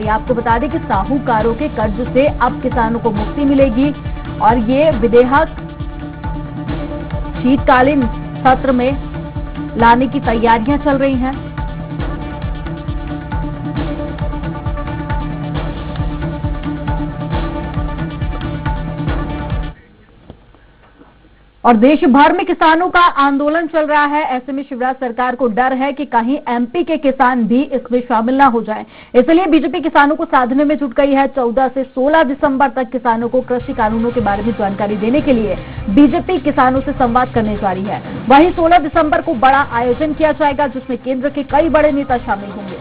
है। आपको बता दें कि साहूकारों के कर्ज से अब किसानों को मुक्ति मिलेगी और ये विधेयक शीतकालीन सत्र में लाने की तैयारियां चल रही हैं। और देश भर में किसानों का आंदोलन चल रहा है। ऐसे में शिवराज सरकार को डर है कि कहीं एमपी के किसान भी इसमें शामिल ना हो जाएं। इसलिए बीजेपी किसानों को साधने में जुट गई है। 14 से 16 दिसंबर तक किसानों को कृषि कानूनों के बारे में जानकारी देने के लिए बीजेपी किसानों से संवाद करने जा रही है। वहीं 16 दिसंबर को बड़ा आयोजन किया जाएगा जिसमें केंद्र के कई बड़े नेता शामिल होंगे।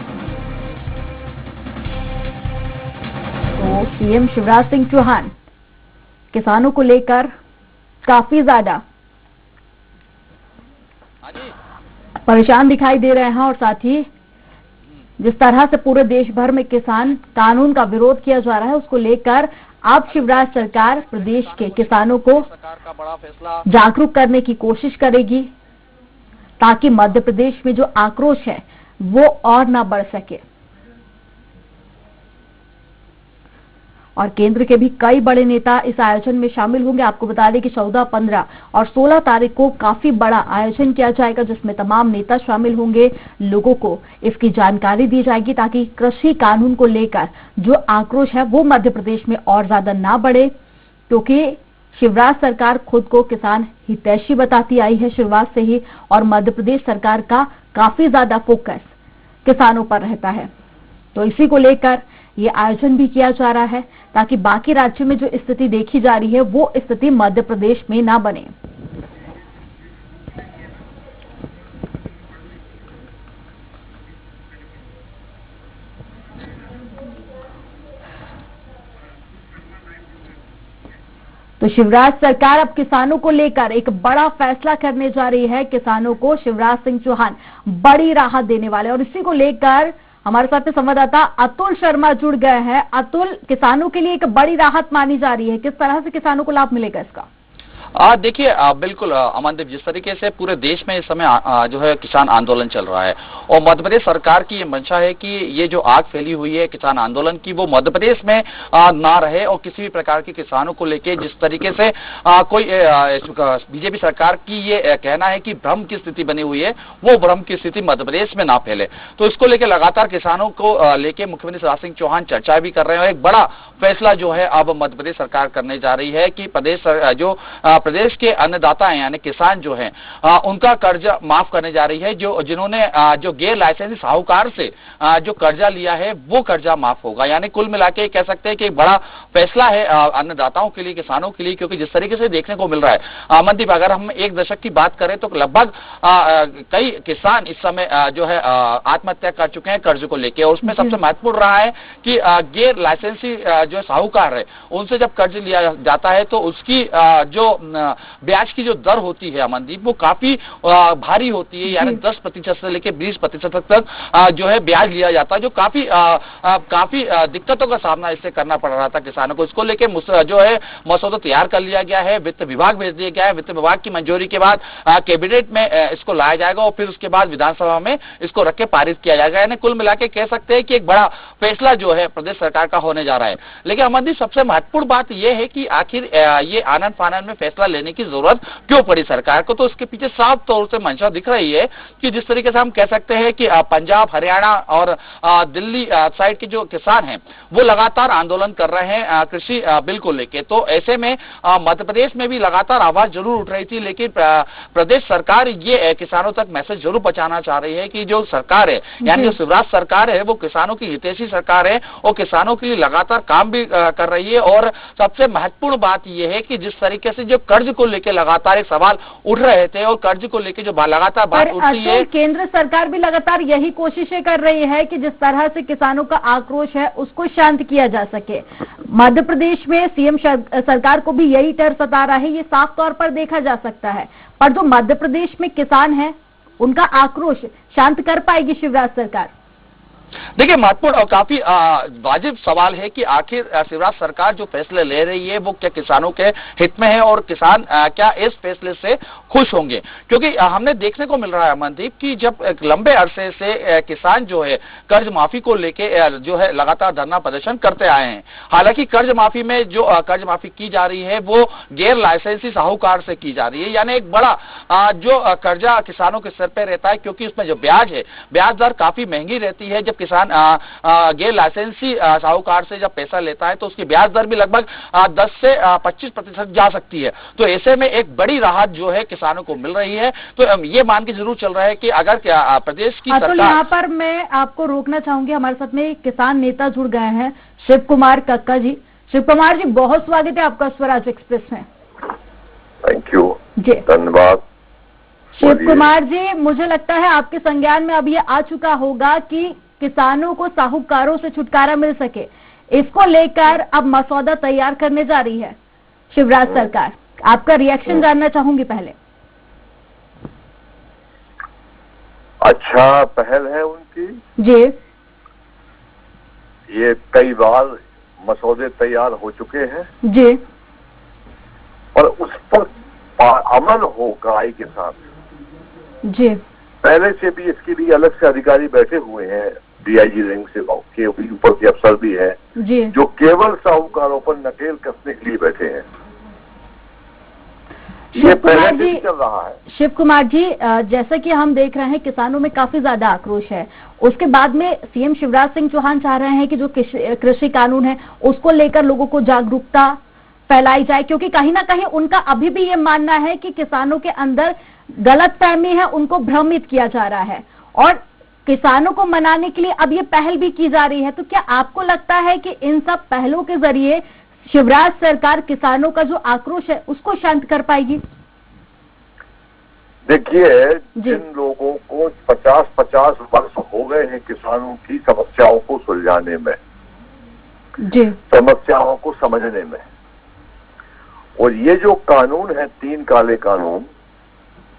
तो सीएम शिवराज सिंह चौहान किसानों को लेकर काफी ज्यादा परेशान दिखाई दे रहे हैं और साथ ही जिस तरह से पूरे देश भर में किसान कानून का विरोध किया जा रहा है उसको लेकर अब शिवराज सरकार प्रदेश के किसानों को जागरूक करने की कोशिश करेगी ताकि मध्य प्रदेश में जो आक्रोश है वो और ना बढ़ सके। और केंद्र के भी कई बड़े नेता इस आयोजन में शामिल होंगे। आपको बता दें कि 14, 15 और 16 तारीख को काफी बड़ा आयोजन किया जाएगा जिसमें तमाम नेता शामिल होंगे। लोगों को इसकी जानकारी दी जाएगी ताकि कृषि कानून को लेकर जो आक्रोश है वो मध्य प्रदेश में और ज्यादा ना बढ़े, क्योंकि शिवराज सरकार खुद को किसान हितैषी बताती आई है शुरुआत से ही और मध्य प्रदेश सरकार का काफी ज्यादा फोकस किसानों पर रहता है। तो इसी को लेकर ये आयोजन भी किया जा रहा है ताकि बाकी राज्यों में जो स्थिति देखी जा रही है वो स्थिति मध्य प्रदेश में ना बने। तो शिवराज सरकार अब किसानों को लेकर एक बड़ा फैसला करने जा रही है। किसानों को शिवराज सिंह चौहान बड़ी राहत देने वाले और इसी को लेकर हमारे साथ संवाददाता अतुल शर्मा जुड़ गए हैं। अतुल, किसानों के लिए एक बड़ी राहत मानी जा रही है, किस तरह से किसानों को लाभ मिलेगा इसका? देखिए बिल्कुल अमनदीप, जिस तरीके से पूरे देश में इस समय जो है किसान आंदोलन चल रहा है और मध्य प्रदेश सरकार की ये मंशा है कि ये जो आग फैली हुई है किसान आंदोलन की वो मध्य प्रदेश में ना रहे और किसी भी प्रकार के किसानों को लेके जिस तरीके से कोई बीजेपी सरकार की ये कहना है कि भ्रम की स्थिति बनी हुई है वो भ्रम की स्थिति मध्य प्रदेश में ना फैले। तो इसको लेकर लगातार किसानों को लेके मुख्यमंत्री शिवराज सिंह चौहान चर्चा भी कर रहे हैं और एक बड़ा फैसला जो है अब मध्य प्रदेश सरकार करने जा रही है कि प्रदेश के अन्नदाता हैं यानी किसान जो हैं उनका कर्जा माफ करने जा रही है। जिन्होंने जो गैर लाइसेंसी साहूकार से जो कर्जा लिया है वो कर्जा माफ होगा। यानी कुल मिला के कह सकते हैं कि एक बड़ा फैसला है अन्नदाताओं के लिए, किसानों के लिए, क्योंकि जिस तरीके से देखने को मिल रहा है अमनदीप, अगर हम एक दशक की बात करें तो लगभग कई किसान इस समय जो है आत्महत्या कर चुके हैं कर्ज को लेकर और उसमें सबसे महत्वपूर्ण रहा है कि गैर लाइसेंसी जो साहूकार है उनसे जब कर्ज लिया जाता है तो उसकी जो ब्याज की जो दर होती है अमनदीप वो काफी भारी होती है। यानी 10% से लेकर 20% तक जो है ब्याज लिया जाता है जो काफी दिक्कतों का सामना इससे करना पड़ रहा था किसानों को। इसको लेकर जो है मसौदा तैयार कर लिया गया है, वित्त विभाग भेज दिया गया है। वित्त विभाग की मंजूरी के बाद कैबिनेट में इसको लाया जाएगा और फिर उसके बाद विधानसभा में इसको रख के पारित किया जाएगा। यानी कुल मिला के कह सकते हैं कि एक बड़ा फैसला जो है प्रदेश सरकार का होने जा रहा है। लेकिन अमनदीप, सबसे महत्वपूर्ण बात यह है कि आखिर ये आनन फानन में फैसला लेने की जरूरत क्यों पड़ी सरकार को। तो इसके पीछे साफ तौर से मंशा दिख रही है कि जिस तरीके से हम कह सकते हैं कि पंजाब, हरियाणा और दिल्ली साइड के जो किसान हैं वो लगातार आंदोलन कर रहे हैं कृषि बिल को लेकर। तो ऐसे में मध्य प्रदेश में भी लगातार आवाज जरूर उठ रही थी, लेकिन प्रदेश सरकार ये किसानों तक मैसेज जरूर पहुंचाना चाह रही है कि जो सरकार है यानी जो शिवराज सरकार है वो किसानों की हितैषी सरकार है और किसानों के लिए लगातार काम भी कर रही है। और सबसे महत्वपूर्ण बात यह है कि जिस तरीके से जो कर्ज को लेकर लगातार एक सवाल उठ रहे थे और कर्ज को लेकर जो लगातार बात उठती है, केंद्र सरकार भी लगातार यही कोशिशें कर रही है कि जिस तरह से किसानों का आक्रोश है उसको शांत किया जा सके। मध्य प्रदेश में सीएम सरकार को भी यही डर सता रहा है, ये साफ तौर पर देखा जा सकता है। पर जो मध्य प्रदेश में किसान है उनका आक्रोश शांत कर पाएगी शिवराज सरकार? देखिए, महत्वपूर्ण और काफी वाजिब सवाल है कि आखिर शिवराज सरकार जो फैसले ले रही है वो क्या किसानों के हित में है और किसान क्या इस फैसले से खुश होंगे, क्योंकि हमने देखने को मिल रहा है अमनदीप कि जब एक लंबे अरसे से किसान जो है कर्ज माफी को लेके जो है लगातार धरना प्रदर्शन करते आए हैं। हालांकि कर्ज माफी में जो कर्ज माफी की जा रही है वो गैर लाइसेंसी साहूकार से की जा रही है, यानी एक बड़ा जो कर्जा किसानों के सिर पे रहता है, क्योंकि उसमें जो ब्याज है, ब्याज दर काफी महंगी रहती है। जब किसान गैर लाइसेंसी साहूकार से जब पैसा लेता है तो उसकी ब्याज दर भी लगभग 10 से 25% जा सकती है। तो ऐसे में एक बड़ी राहत जो है किसानों को मिल रही है। तो ये मान के जरूर चल रहा है कि अगर प्रदेश की सरकार, तो यहाँ पर मैं आपको रोकना चाहूंगी, हमारे साथ में एक किसान नेता जुड़ गए हैं, शिव कुमार कक्का जी। शिव कुमार जी, बहुत स्वागत है आपका स्वराज एक्सप्रेस में। थैंक यू जी, धन्यवाद। शिव कुमार जी, मुझे लगता है आपके संज्ञान में अब ये आ चुका होगा कि किसानों को साहूकारों से छुटकारा मिल सके, इसको लेकर अब मसौदा तैयार करने जा रही है शिवराज सरकार। आपका रिएक्शन जानना चाहूंगी पहले। अच्छा पहल है उनकी जी ये, कई बार मसौदे तैयार हो चुके हैं जी, और उस पर अमल होगा के साथ। जी, पहले से भी इसके लिए अलग से अधिकारी बैठे हुए हैं, डीआईजी रैंक से के ऊपर के अफसर भी है जी, जो केवल साहूकारों पर नकेल कसने के लिए बैठे हैं। ये पहले से भी चल रहा है। शिव कुमार जी, जैसा कि हम देख रहे हैं किसानों में काफी ज्यादा आक्रोश है। उसके बाद में सीएम शिवराज सिंह चौहान चाह रहे हैं कि जो कृषि कानून है उसको लेकर लोगों को जागरूकता फैलाई जाए, क्योंकि कहीं ना कहीं उनका अभी भी ये मानना है कि किसानों के अंदर गलतफहमी है, उनको भ्रमित किया जा रहा है और किसानों को मनाने के लिए अब ये पहल भी की जा रही है। तो क्या आपको लगता है कि इन सब पहलों के जरिए शिवराज सरकार किसानों का जो आक्रोश है उसको शांत कर पाएगी? देखिए, जिन लोगों को 50-50 वर्ष हो गए हैं किसानों की समस्याओं को सुलझाने में, जी, समस्याओं को समझने में, और ये जो कानून है 3 काले कानून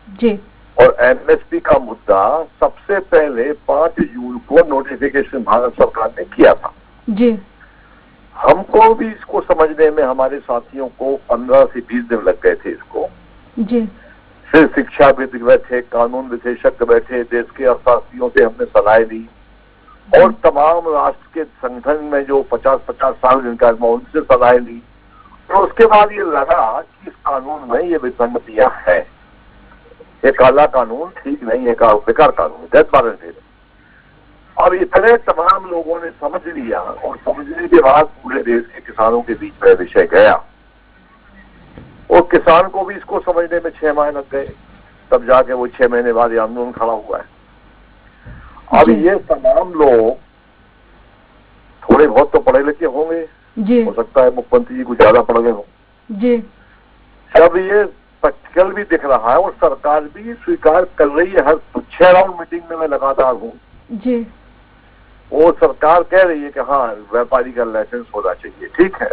जी, और एमएसपी का मुद्दा, सबसे पहले 5 जून को नोटिफिकेशन भारत सरकार ने किया था। जी, हमको भी इसको समझने में हमारे साथियों को 15 से 20 दिन लग गए थे इसको। जी, फिर शिक्षाविद बैठे, कानून विशेषज्ञ बैठे, देश के अर्थशास्त्रियों से हमने सलाह ली और तमाम राष्ट्र के संगठन में जो 50-50 साल जिनका उनसे सलाह ली। तो उसके बाद ये लगा कि इस कानून में ये विसंगतियां हैं, ये काला कानून ठीक नहीं है, बेकार कानून, डेथ वारंट है। और इतने तमाम लोगों ने समझ लिया और समझने के बाद पूरे देश के किसानों के बीच में विषय गया और किसान को भी इसको समझने में 6 माह लग गए, तब जाके वो 6 महीने बाद ये आंदोलन खड़ा हुआ है। अब ये तमाम लोग थोड़े बहुत तो पढ़े लिखे होंगे, हो सकता है मुख्यमंत्री जी कुछ ज्यादा पढ़ गए हो जी, जब ये प्रैक्टिकल भी दिख रहा है और सरकार भी स्वीकार कर रही है, हर 6 राउंड मीटिंग में मैं लगातार हूँ जी, वो सरकार कह रही है कि हाँ व्यापारी का लाइसेंस होना चाहिए, ठीक है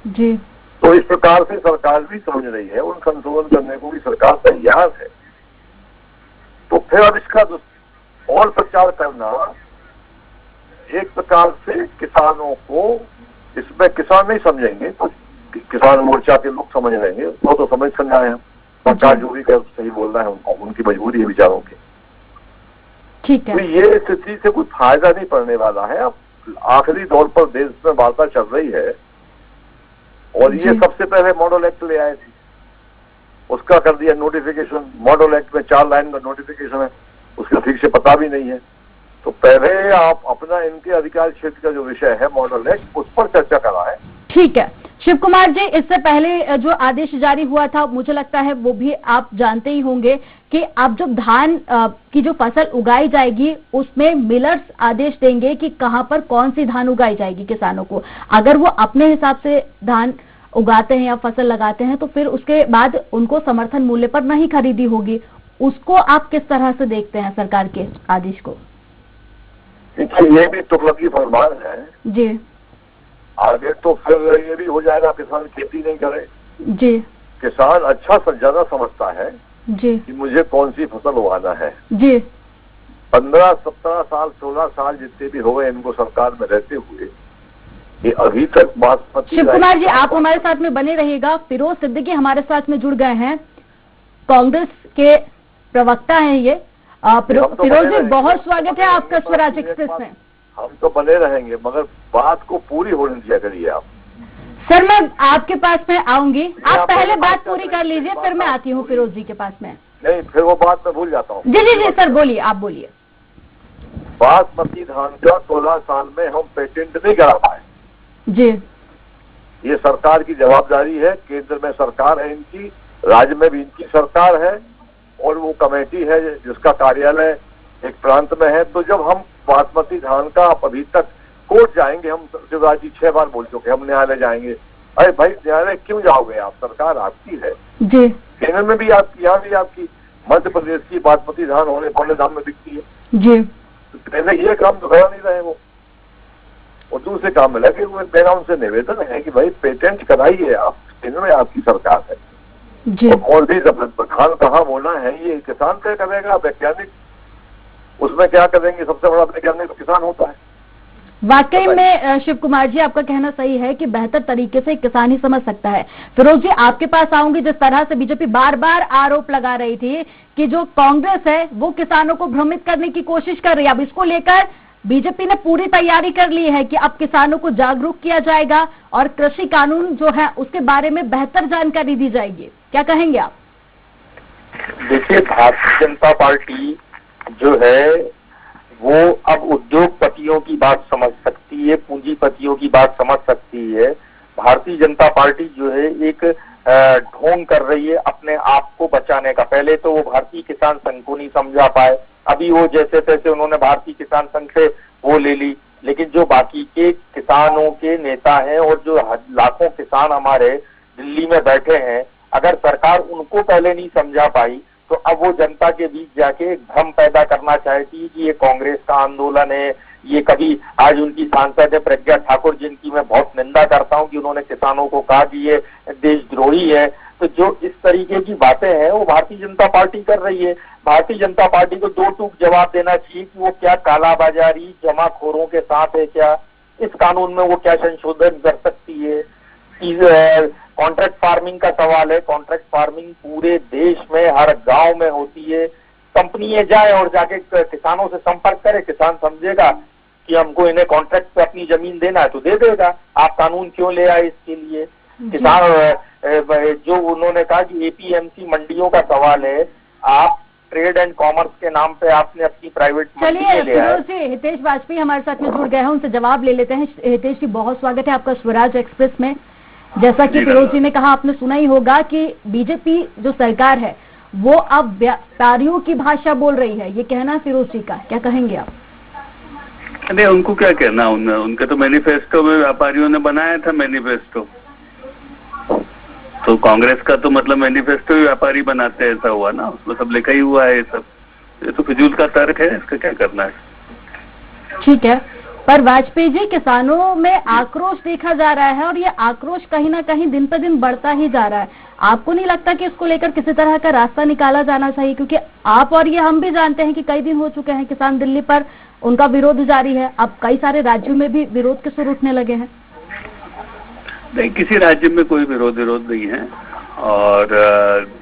जी, तो इस प्रकार से सरकार भी समझ रही है, उन संशोधन करने को भी सरकार तैयार है। तो फिर अब इसका और प्रचार करना, एक प्रकार से किसानों को, इसमें किसान नहीं समझेंगे तो किसान मोर्चा के लोग समझ लेंगे, वो तो समझ कर आए हैं, सरकार जो भी कर सही बोल रहा है उनकी मजबूरी है विचारों की, ठीक है। तो ये स्थिति से कोई फायदा नहीं पड़ने वाला है। अब आखिरी दौर पर देश में वार्ता चल रही है और ये सबसे पहले मॉडल एक्ट ले आए थे, उसका कर दिया नोटिफिकेशन। मॉडल एक्ट में 4 लाइन का नोटिफिकेशन है, उसका ठीक से पता भी नहीं है। तो पहले आप अपना इनके अधिकार क्षेत्र का जो विषय है मॉडल एक्ट, उस पर चर्चा कराएं। ठीक है शिव कुमार जी, इससे पहले जो आदेश जारी हुआ था, मुझे लगता है वो भी आप जानते ही होंगे कि अब जब धान की जो फसल उगाई जाएगी उसमें मिलर्स आदेश देंगे कि कहां पर कौन सी धान उगाई जाएगी किसानों को। अगर वो अपने हिसाब से धान उगाते हैं या फसल लगाते हैं तो फिर उसके बाद उनको समर्थन मूल्य पर नहीं खरीदी होगी। उसको आप किस तरह से देखते हैं सरकार के आदेश को? ये भी तुगलकी फरमान है जी, आगे तो फिर ये भी हो जाएगा किसान खेती नहीं करे। जी, किसान अच्छा ज्यादा समझता है जी, कि मुझे कौन सी फसल उगाना है। जी, 15-17 साल 16 साल जितने भी हो गए इनको सरकार में रहते हुए, ये अभी तक बासमती। शिव कुमार जी, आप हमारे साथ में बने रहिएगा। फिरोज सिद्दीकी हमारे साथ में जुड़ गए हैं, कांग्रेस के प्रवक्ता हैं ये। फिरोज जी, बहुत स्वागत है आपका स्वराज एक्सप्रेस में। हम तो बने रहेंगे, मगर बात को पूरी होने दिया करिए आप। सर, मैं आपके पास में आऊंगी, आप पहले बात पूरी कर लीजिए, फिर मैं आती हूँ फिरोज जी के पास में। नहीं, फिर वो बात मैं भूल जाता हूँ। जी सर, बोलिए, आप बोलिए। बासमती धान का 16 साल में हम पेटेंट नहीं करा पाए जी। ये सरकार की जवाबदारी है। केंद्र में सरकार है इनकी, राज्य में भी इनकी सरकार है, और वो कमेटी है जिसका कार्यालय एक प्रांत में है। तो जब हम बासमती धान का अभी तक कोर्ट जाएंगे, हम शिवराज जी 6 बार बोल चुके, हम न्यायालय जाएंगे। अरे भाई, न्यायालय क्यों जाओगे आप? सरकार आपकी है जी, केंद्र में भी आपकी, यहाँ भी आपकी। मध्य प्रदेश की बासमती धान होने दाम में बिकती है जी। तो पहले ये काम तो करा नहीं रहे वो, और दूसरे काम में लगे हुए। मेरा उनसे निवेदन है कि भाई पेटेंट कराइए आप, केंद्र में आपकी सरकार है जी। और कौन सी धान कहाँ बोना है ये किसान तय करेगा। वैज्ञानिक उसमें क्या करेंगे? सबसे बड़ा वैज्ञानिक तो किसान होता है। वाकई में शिव कुमार जी, आपका कहना सही है कि बेहतर तरीके से किसान ही समझ सकता है। फिरोज जी, आपके पास आऊंगी। जिस तरह से बीजेपी बार बार आरोप लगा रही थी कि जो कांग्रेस है वो किसानों को भ्रमित करने की कोशिश कर रही है, अब इसको लेकर बीजेपी ने पूरी तैयारी कर ली है कि अब किसानों को जागरूक किया जाएगा और कृषि कानून जो है उसके बारे में बेहतर जानकारी दी जाएगी। क्या कहेंगे आप? देखिए, भारतीय जनता पार्टी जो है वो अब उद्योगपतियों की बात समझ सकती है, पूंजीपतियों की बात समझ सकती है। भारतीय जनता पार्टी जो है एक ढोंग कर रही है अपने आप को बचाने का। पहले तो वो भारतीय किसान संघ को नहीं समझा पाए, अभी वो जैसे तैसे उन्होंने भारतीय किसान संघ से वो ले ली, लेकिन जो बाकी के किसानों के नेता हैं और जो लाखों किसान हमारे दिल्ली में बैठे हैं, अगर सरकार उनको पहले नहीं समझा पाई तो अब वो जनता के बीच जाके एक भ्रम पैदा करना चाहती है कि ये कांग्रेस का आंदोलन है। ये कभी आज उनकी सांसद है प्रज्ञा ठाकुर, जिनकी मैं बहुत निंदा करता हूं कि उन्होंने किसानों को कहा कि ये देशद्रोही है। तो जो इस तरीके की बातें हैं वो भारतीय जनता पार्टी कर रही है। भारतीय जनता पार्टी को दो टूक जवाब देना चाहिए कि वो क्या कालाबाजारी जमाखोरों के साथ है, क्या इस कानून में वो क्या संशोधन कर सकती है। कॉन्ट्रैक्ट फार्मिंग का सवाल है, कॉन्ट्रैक्ट फार्मिंग पूरे देश में हर गांव में होती है। कंपनियां जाए और जाके किसानों से संपर्क करे, किसान समझेगा कि हमको इन्हें कॉन्ट्रैक्ट पे अपनी जमीन देना है तो दे देगा। आप कानून क्यों ले आए इसके लिए? किसान जो उन्होंने कहा कि एपीएमसी मंडियों का सवाल है, आप ट्रेड एंड कॉमर्स के नाम पे आपने अपनी प्राइवेट मंडी ले आए। चलिए, हितेश वाजपेयी हमारे साथ में जुड़ गए हैं, उनसे जवाब ले लेते हैं। हितेश जी, बहुत स्वागत है आपका स्वराज एक्सप्रेस में। जैसा कि फिरोज जी ने कहा, आपने सुना ही होगा कि बीजेपी जो सरकार है वो अब व्यापारियों की भाषा बोल रही है, ये कहना फिरोज जी का, क्या कहेंगे आप? अरे उनको क्या कहना, उनके तो मैनिफेस्टो में व्यापारियों ने बनाया था मैनिफेस्टो, तो कांग्रेस का तो मतलब मैनिफेस्टो ही व्यापारी बनाते हैं, ऐसा हुआ ना, उसमें सब लिखा ही हुआ है। ये तो फिजूल का तर्क है, इसका क्या करना है। ठीक है, पर वाजपेयी जी, किसानों में आक्रोश देखा जा रहा है और ये आक्रोश कहीं ना कहीं दिन पर दिन बढ़ता ही जा रहा है। आपको नहीं लगता कि इसको लेकर किसी तरह का रास्ता निकाला जाना चाहिए? क्योंकि आप और ये हम भी जानते हैं कि कई दिन हो चुके हैं किसान दिल्ली पर उनका विरोध जारी है, अब कई सारे राज्यों में भी विरोध के सुर उठने लगे हैं। नहीं, किसी राज्य में कोई विरोध नहीं है, और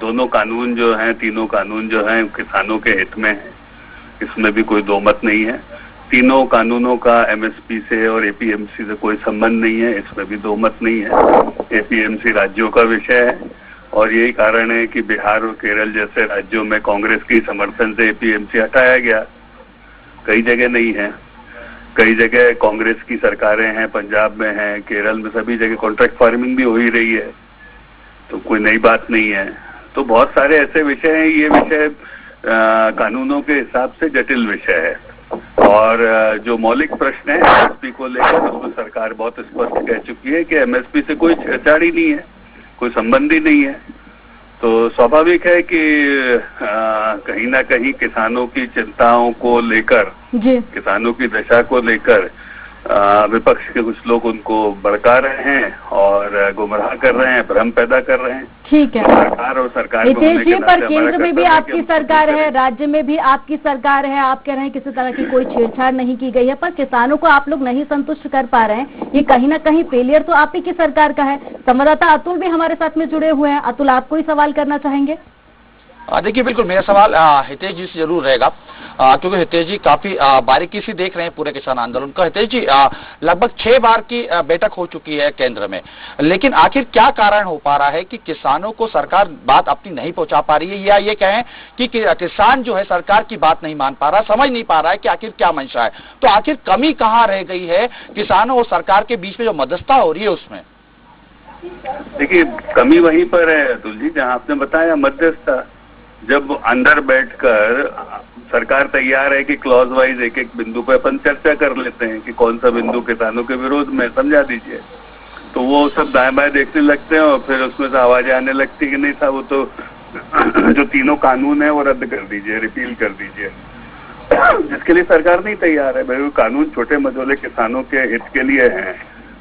दोनों कानून जो हैं, तीनों कानून जो हैं किसानों के हित में है, इसमें भी कोई दो मत नहीं है। तीनों कानूनों का एमएसपी से और एपीएमसी से कोई संबंध नहीं है, इसमें भी दो मत नहीं है। एपीएमसी राज्यों का विषय है और यही कारण है कि बिहार और केरल जैसे राज्यों में कांग्रेस की समर्थन से एपीएमसी हटाया गया, कई जगह नहीं है। कई जगह कांग्रेस की सरकारें हैं, पंजाब में हैं, केरल में, सभी जगह कॉन्ट्रैक्ट फार्मिंग भी हो ही रही है, तो कोई नई बात नहीं है। तो बहुत सारे ऐसे विषय हैं, ये विषय कानूनों के हिसाब से जटिल विषय है। और जो मौलिक प्रश्न है एमएसपी को लेकर, उसमें सरकार बहुत स्पष्ट कह चुकी है कि एमएसपी से कोई छेड़छाड़ ही नहीं है, कोई संबंध ही नहीं है। तो स्वाभाविक है कि कहीं ना कहीं किसानों की चिंताओं को लेकर, किसानों की दशा को लेकर विपक्ष के कुछ लोग उनको भड़का रहे हैं और गुमराह कर रहे हैं, भ्रम पैदा कर रहे हैं। ठीक है। तो सरकार और सरकार में हितेश होने जी, के पर नाते केंद्र हमारा में भी कर्तव्य है आपकी कि हम सरकार कोशिश है, करें। राज्य में भी आपकी सरकार है, आप कह रहे हैं किसी तरह की कोई छेड़छाड़ नहीं की गई है, पर किसानों को आप लोग नहीं संतुष्ट कर पा रहे हैं। ये कहीं ना कहीं फेलियर तो आप ही की सरकार का है। संवाददाता अतुल भी हमारे साथ में जुड़े हुए हैं। अतुल, आपको ही सवाल करना चाहेंगे? देखिए, बिल्कुल मेरा सवाल हितेश जी से जरूर रहेगा, क्योंकि हितेश जी काफी बारीकी से देख रहे हैं पूरे किसान आंदोलन का। हितेश जी, लगभग 6 बार की बैठक हो चुकी है केंद्र में, लेकिन आखिर क्या कारण हो पा रहा है कि किसानों को सरकार बात अपनी नहीं पहुंचा पा रही है, या ये कहें कि किसान जो है सरकार की बात नहीं मान पा रहा, समझ नहीं पा रहा है कि आखिर क्या मंशा है? तो आखिर कमी कहाँ रह गई है किसानों और सरकार के बीच में जो मध्यस्थता हो रही है उसमें? देखिए, कमी वहीं पर है अतुल जी, जहां आपने बताया मध्यस्थता। जब अंदर बैठकर सरकार तैयार है कि क्लॉज वाइज एक एक बिंदु पर अपन चर्चा कर लेते हैं कि कौन सा बिंदु किसानों के विरोध में, समझा दीजिए, तो वो सब दाएं बाएं देखने लगते हैं और फिर उसमें से आवाजें आने लगती कि नहीं साहब, वो तो जो तीनों कानून है वो रद्द कर दीजिए, रिपील कर दीजिए। जिसके लिए सरकार नहीं तैयार है। भाई, वो कानून छोटे मझोले किसानों के हित के लिए हैं,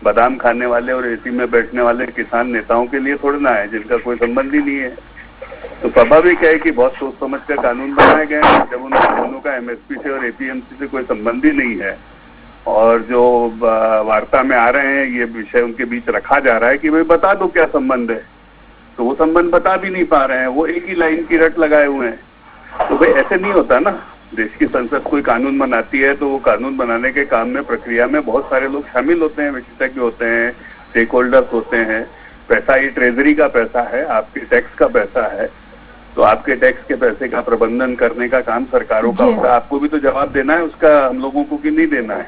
बादाम खाने वाले और एसी में बैठने वाले किसान नेताओं के लिए थोड़ा ना है, जिनका कोई संबंध ही नहीं है। तो स्वाभाविक है कि बहुत सोच समझ कर कानून बनाए गए हैं। जब उन कानूनों का एमएसपी से और एपीएमसी से कोई संबंध ही नहीं है और जो वार्ता में आ रहे हैं, ये विषय उनके बीच रखा जा रहा है कि भाई बता दो क्या संबंध है, तो वो संबंध बता भी नहीं पा रहे हैं, वो एक ही लाइन की रट लगाए हुए हैं। तो भाई ऐसे नहीं होता ना। देश की संसद कोई कानून बनाती है तो वो कानून बनाने के काम में, प्रक्रिया में बहुत सारे लोग शामिल होते हैं, विशेषज्ञ होते हैं, स्टेक होल्डर्स होते हैं। पैसा ये ट्रेजरी का पैसा है, आपके टैक्स का पैसा है, तो आपके टैक्स के पैसे का प्रबंधन करने का काम सरकारों का होता है। आपको भी तो जवाब देना है उसका, हम लोगों को कि नहीं देना है।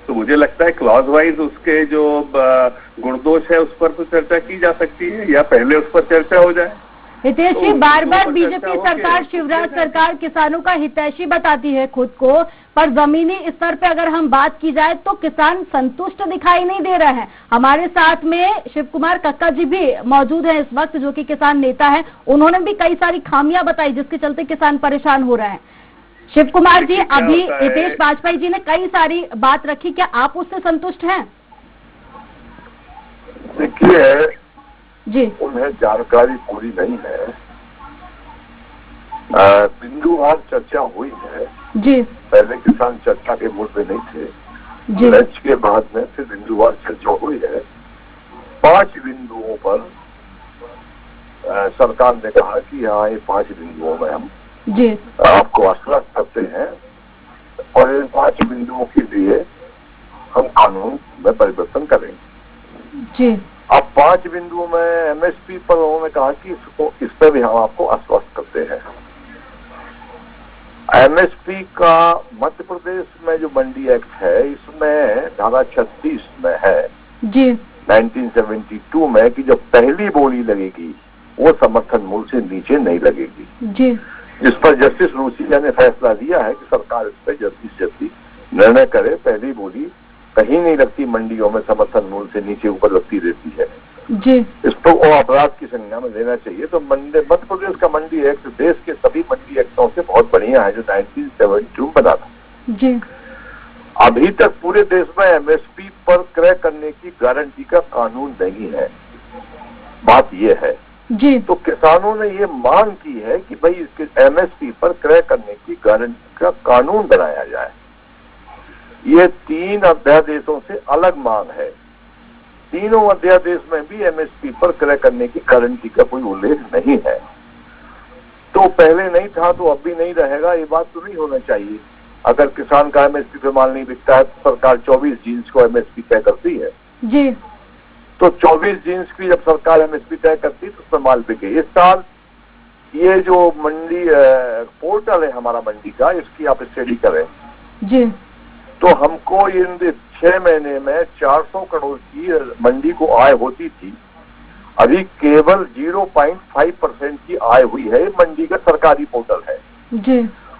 तो मुझे लगता है क्लॉज वाइज उसके जो गुणदोष है उस पर तो चर्चा की जा सकती है, या पहले उस पर चर्चा हो जाए। हितेश जी, तो बार बार बीजेपी चर्चा सरकार, होके शिवराज सरकार किसानों का हितैषी बताती है खुद को, पर जमीनी स्तर पे अगर हम बात की जाए तो किसान संतुष्ट दिखाई नहीं दे रहे हैं। हमारे साथ में शिव कुमार कक्का जी भी मौजूद हैं इस वक्त, जो कि किसान नेता हैं। उन्होंने भी कई सारी खामियां बताई जिसके चलते किसान परेशान हो रहे हैं। शिव कुमार जी, अभी हितेश वाजपेयी जी ने कई सारी बात रखी, क्या आप उससे संतुष्ट हैं? देखिए जी, उन्हें जानकारी पूरी नहीं है। बिंदुवार चर्चा हुई है जी, पहले किसान चर्चा के मूड में नहीं थे जी, लंच के बाद में फिर बिंदुवार चर्चा हुई है। 5 बिंदुओं पर सरकार ने कहा कि हाँ, ये 5 बिंदुओं में हम जी, आपको आश्वस्त करते हैं और इन 5 बिंदुओं के लिए हम कानून में परिवर्तन करेंगे। जी। अब 5 बिंदुओं में एमएसपी पर उन्होंने कहा कि इस पर भी हम आपको आश्वस्त करते हैं। एमएसपी का मध्य प्रदेश में जो मंडी एक्ट है, इसमें धारा 36 में है जी, 1972 में कि जब पहली बोली लगेगी वो समर्थन मूल्य से नीचे नहीं लगेगी, जी, जिस पर जस्टिस रूसिया ने फैसला दिया है कि सरकार इस पर जल्दी निर्णय करे। पहली बोली कहीं नहीं लगती मंडियों में, समर्थन मूल्य से नीचे ऊपर लगती रहती है। जी, इस पर वो अपराध की संज्ञा में लेना चाहिए। तो मध्य प्रदेश का मंडी एक्ट देश के सभी मंडी एक्टों से बहुत बढ़िया है, जो 1972 में बना था। जी। अभी तक पूरे देश में एमएसपी पर क्रय करने की गारंटी का कानून नहीं है, बात यह है। जी, तो किसानों ने ये मांग की है कि भाई इसके एमएसपी पर क्रय करने की गारंटी का कानून बनाया जाए। ये 3 अध्यादेशों से अलग मांग है। तीनों अध्यादेश में भी एमएसपी पर क्रय करने की गारंटी का कोई उल्लेख नहीं है। तो पहले नहीं था तो अब भी नहीं रहेगा, ये बात तो नहीं होना चाहिए। अगर किसान का एमएसपी पे माल नहीं बिकता है तो सरकार 24 जीन्स को एमएसपी तय करती है। जी, तो 24 जीन्स की जब सरकार एमएसपी तय करती है तो उसमें माल बिके। इस साल ये जो मंडी पोर्टल है हमारा मंडी का, इसकी आप स्टडी करें जी, तो हमको इन 6 महीने में 400 करोड़ की मंडी को आय होती थी। अभी केवल 0.5% की आय हुई है। ये मंडी का सरकारी पोर्टल है। जी,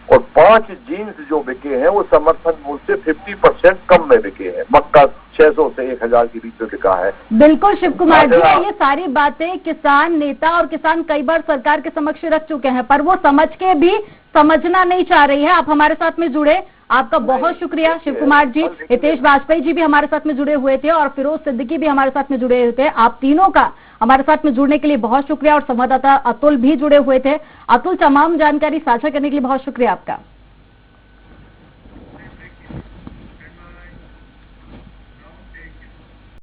और 5 जीन्स जो बिके हैं वो समर्थन मूल्य से 50% कम में बिके हैं। मक्का 600 से 1000 के बीच में बिका है। बिल्कुल शिव कुमार जी, हाँ। ये सारी बातें किसान नेता और किसान कई बार सरकार के समक्ष रख चुके हैं, पर वो समझ के भी समझना नहीं चाह रही है। आप हमारे साथ में जुड़े, आपका बहुत शुक्रिया शिव कुमार जी। हितेश वाजपेयी जी भी हमारे साथ में जुड़े हुए थे और फिरोज सिद्दीकी भी हमारे साथ में जुड़े हुए थे। आप तीनों का हमारे साथ में जुड़ने के लिए बहुत शुक्रिया और संवाददाता अतुल भी जुड़े हुए थे। अतुल, तमाम जानकारी साझा करने के लिए बहुत शुक्रिया आपका।